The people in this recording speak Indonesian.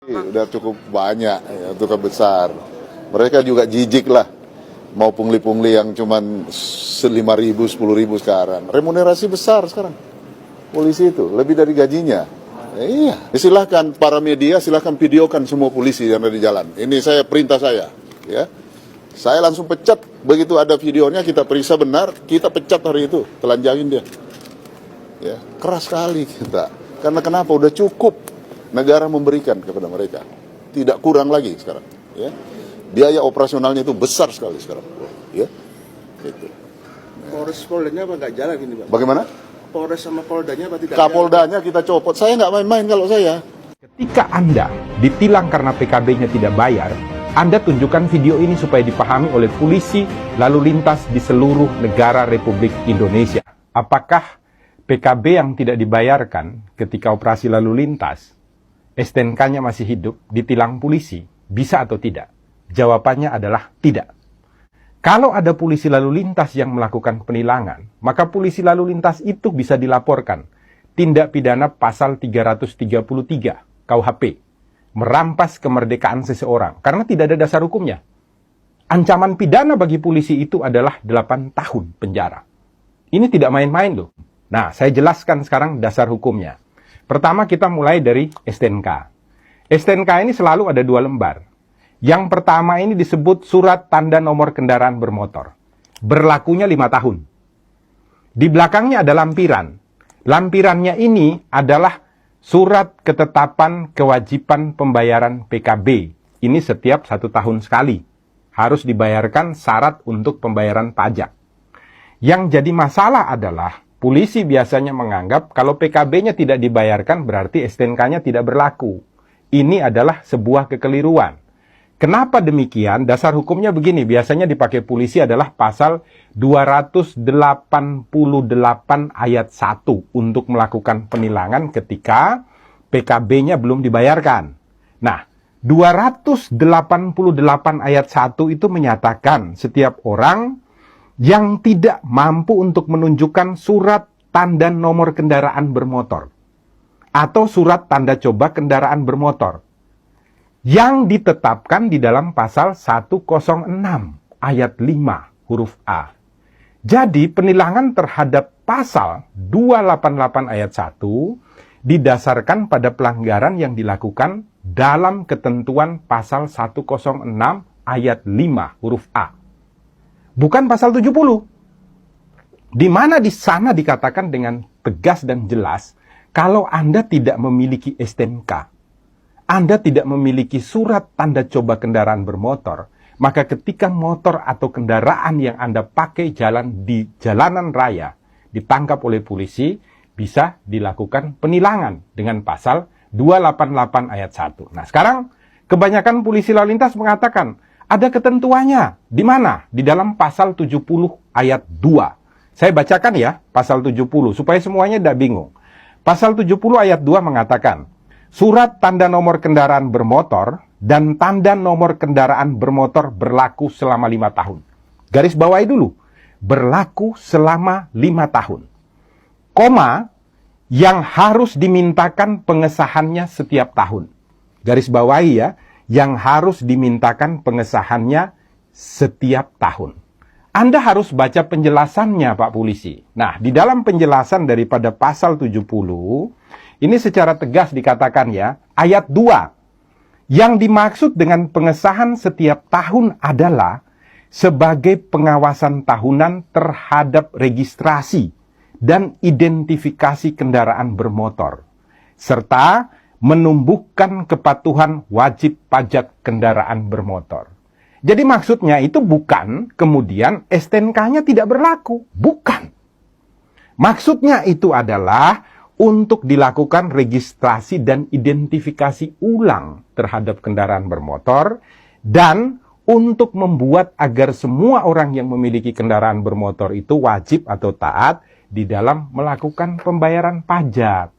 Udah cukup banyak ya, cukup besar. Mereka juga jijik lah mau pungli-pungli yang cuman 5.000, 10.000 sekarang. Remunerasi besar sekarang polisi itu, lebih dari gajinya. Iya, silahkan para media, silahkan videokan semua polisi yang ada di jalan. Ini saya perintah saya, ya. Saya langsung pecat, begitu ada videonya kita periksa benar, kita pecat hari itu, telanjangin dia. Ya, keras sekali kita. Karena kenapa? Udah cukup negara memberikan kepada mereka, tidak kurang lagi sekarang. Ya, biaya operasionalnya itu besar sekali sekarang. Ya, gitu. Polres Poldanya apa nggak jalan ini, Pak? Bagaimana? Polres sama Poldanya apa tidak? Kapoldanya kita copot. Saya nggak main-main kalau saya. Ketika Anda ditilang karena PKB-nya tidak bayar, Anda tunjukkan video ini supaya dipahami oleh polisi lalu lintas di seluruh negara Republik Indonesia. Apakah PKB yang tidak dibayarkan ketika operasi lalu lintas, STNK-nya masih hidup, ditilang polisi, bisa atau tidak? Jawabannya adalah tidak. Kalau ada polisi lalu lintas yang melakukan penilangan, maka polisi lalu lintas itu bisa dilaporkan. Tindak pidana pasal 333 KUHP, merampas kemerdekaan seseorang, karena tidak ada dasar hukumnya. Ancaman pidana bagi polisi itu adalah 8 tahun penjara. Ini tidak main-main loh. Nah, saya jelaskan sekarang dasar hukumnya. Pertama kita mulai dari STNK. STNK ini selalu ada 2 lembar. Yang pertama ini disebut surat tanda nomor kendaraan bermotor. Berlakunya 5 tahun. Di belakangnya ada lampiran. Lampirannya ini adalah surat ketetapan kewajiban pembayaran PKB. Ini setiap 1 tahun sekali. Harus dibayarkan syarat untuk pembayaran pajak. Yang jadi masalah adalah polisi biasanya menganggap kalau PKB-nya tidak dibayarkan berarti STNK-nya tidak berlaku. Ini adalah sebuah kekeliruan. Kenapa demikian? Dasar hukumnya begini, biasanya dipakai polisi adalah pasal 288 ayat 1 untuk melakukan penilangan ketika PKB-nya belum dibayarkan. Nah, 288 ayat 1 itu menyatakan setiap orang yang tidak mampu untuk menunjukkan surat tanda nomor kendaraan bermotor atau surat tanda coba kendaraan bermotor yang ditetapkan di dalam pasal 106 ayat 5 huruf A. Jadi penilangan terhadap pasal 288 ayat 1 didasarkan pada pelanggaran yang dilakukan dalam ketentuan pasal 106 ayat 5 huruf A. Bukan pasal 70. Di mana di sana dikatakan dengan tegas dan jelas, kalau Anda tidak memiliki STNK, Anda tidak memiliki surat tanda coba kendaraan bermotor, maka ketika motor atau kendaraan yang Anda pakai jalan di jalanan raya, ditangkap oleh polisi, bisa dilakukan penilangan dengan pasal 288 ayat 1. Nah sekarang, kebanyakan polisi lalu lintas mengatakan, ada ketentuannya. Di mana? Di dalam pasal 70 ayat 2. Saya bacakan ya, pasal 70, supaya semuanya tidak bingung. Pasal 70 ayat 2 mengatakan, surat tanda nomor kendaraan bermotor dan tanda nomor kendaraan bermotor berlaku selama 5 tahun. Garis bawahi dulu, berlaku selama 5 tahun. Koma, yang harus dimintakan pengesahannya setiap tahun. Garis bawahi ya, yang harus dimintakan pengesahannya setiap tahun. Anda harus baca penjelasannya, Pak Polisi. Nah, di dalam penjelasan daripada pasal 70, ini secara tegas dikatakan ya, ayat 2. Yang dimaksud dengan pengesahan setiap tahun adalah sebagai pengawasan tahunan terhadap registrasi dan identifikasi kendaraan bermotor, serta menumbuhkan kepatuhan wajib pajak kendaraan bermotor. Jadi maksudnya itu bukan kemudian STNK-nya tidak berlaku. Bukan. Maksudnya itu adalah untuk dilakukan registrasi dan identifikasi ulang terhadap kendaraan bermotor dan untuk membuat agar semua orang yang memiliki kendaraan bermotor itu wajib atau taat di dalam melakukan pembayaran pajak.